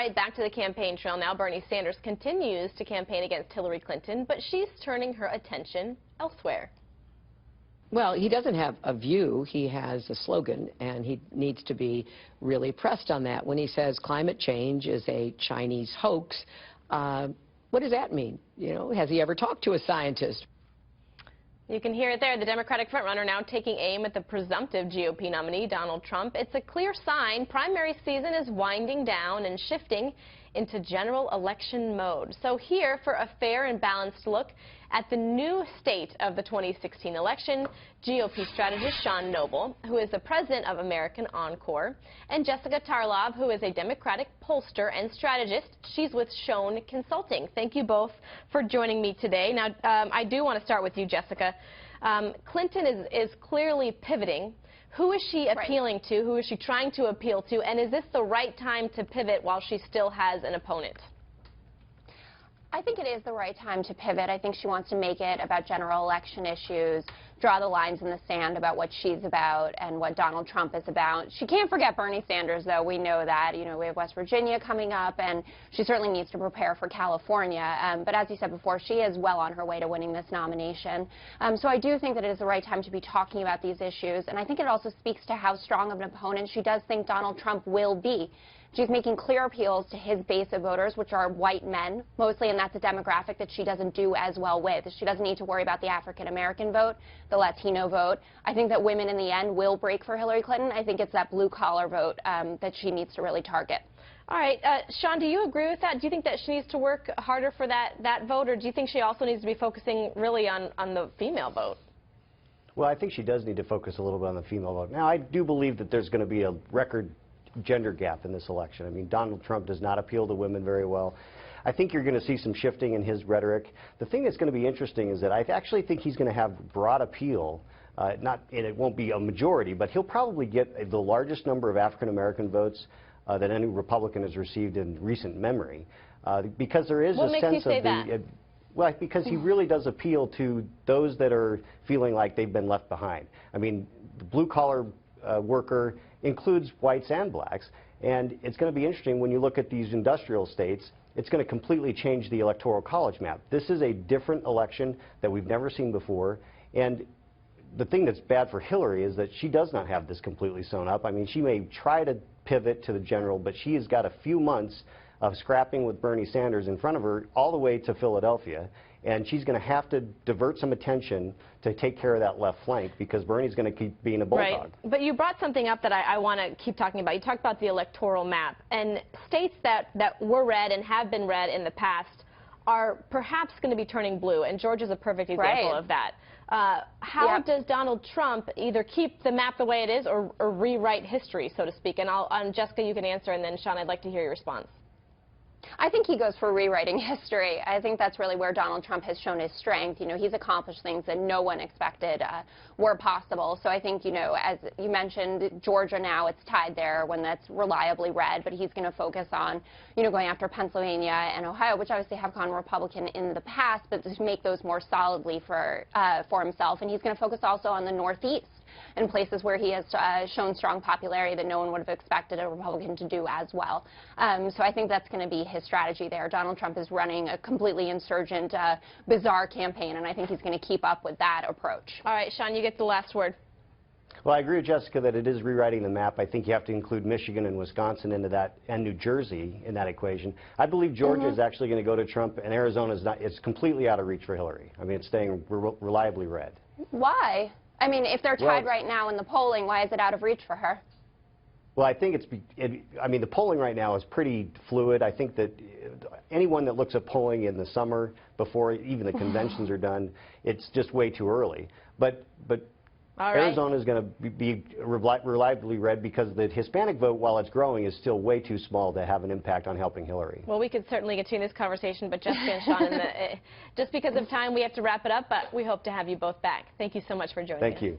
right, back to the campaign trail now. Bernie Sanders continues to campaign against Hillary Clinton, but she's turning her attention elsewhere. Well, he doesn't have a view. He has a slogan, and he needs to be really pressed on that. When he says climate change is a Chinese hoax, what does that mean? You know, has he ever talked to a scientist? You can hear it there. The Democratic frontrunner now taking aim at the presumptive GOP nominee, Donald Trump. It's a clear sign primary season is winding down and shifting into general election mode. So here, for a fair and balanced look at the new state of the 2016 election, GOP strategist Sean Noble, who is the president of American Encore, and Jessica Tarlov, who is a Democratic pollster and strategist. She's with Schoen Consulting. Thank you both for joining me today. Now, I do want to start with you, Jessica. Clinton is clearly pivoting. Who is she appealing to? Who is she trying to appeal to? And is this the right time to pivot while she still has an opponent? I think it is the right time to pivot. I think she wants to make it about general election issues, draw the lines in the sand about what she's about and what Donald Trump is about. She can't forget Bernie Sanders, though. We know that. You know, we have West Virginia coming up, and she certainly needs to prepare for California. But as you said before, she is well on her way to winning this nomination. So I do think that it is the right time to be talking about these issues, and I think it also speaks to how strong of an opponent she does think Donald Trump will be. She's making clear appeals to his base of voters, which are white men, mostly, and that's a demographic that she doesn't do as well with. She doesn't need to worry about the African-American vote, the Latino vote. I think that women in the end will break for Hillary Clinton. I think it's that blue-collar vote that she needs to really target. All right. Sean, do you agree with that? Do you think that she needs to work harder for that vote, or do you think she also needs to be focusing really on the female vote? Well, I think she does need to focus a little bit on the female vote. Now, I do believe that there's going to be a record gender gap in this election. I mean, Donald Trump does not appeal to women very well. I think you're going to see some shifting in his rhetoric. The thing that's going to be interesting is that I actually think he's going to have broad appeal. And it won't be a majority, but he'll probably get the largest number of African-American votes that any Republican has received in recent memory. Because there is a sense of the... Well, because he really does appeal to those that are feeling like they've been left behind. I mean, the blue-collar worker includes whites and blacks, and it's going to be interesting when you look at these industrial states. It's going to completely change the electoral college map. This is a different election that we've never seen before, and the thing that's bad for Hillary is that she does not have this completely sewn up. I mean, she may try to pivot to the general, but she has got a few months of scrapping with Bernie Sanders in front of her all the way to Philadelphia, and she's going to have to divert some attention to take care of that left flank because Bernie's going to keep being a bulldog. Right. But you brought something up that I want to keep talking about. You talked about the electoral map, and states that were red and have been red in the past are perhaps going to be turning blue, and Georgia's a perfect example of that. How does Donald Trump either keep the map the way it is or rewrite history, so to speak? And Jessica, you can answer, and then Sean, I'd like to hear your response. I think he goes for rewriting history. I think that's really where Donald Trump has shown his strength. You know, he's accomplished things that no one expected were possible. So I think, you know, as you mentioned, Georgia now, it's tied there when that's reliably red, but he's going to focus on, you know, going after Pennsylvania and Ohio, which obviously have gone Republican in the past, but to make those more solidly for himself. And he's going to focus also on the Northeast, in places where he has shown strong popularity that no one would have expected a Republican to do as well. So I think that's going to be his strategy there. Donald Trump is running a completely insurgent, bizarre campaign, and I think he's going to keep up with that approach. All right, Sean, you get the last word. Well, I agree with Jessica that it is rewriting the map. I think you have to include Michigan and Wisconsin into that, and New Jersey in that equation. I believe Georgia is actually going to go to Trump, and Arizona is not. It's completely out of reach for Hillary. I mean, it's staying reliably red. Why? I mean, if they're tied right now in the polling, why is it out of reach for her? Well, I think I mean, the polling right now is pretty fluid. I think that anyone that looks at polling in the summer before even the conventions are done, it's just way too early. But Arizona is going to be reliably red because the Hispanic vote, while it's growing, is still way too small to have an impact on helping Hillary. Well, we could certainly continue this conversation, but Jessica and Sean, just because of time, we have to wrap it up, but we hope to have you both back. Thank you so much for joining us. Thank you.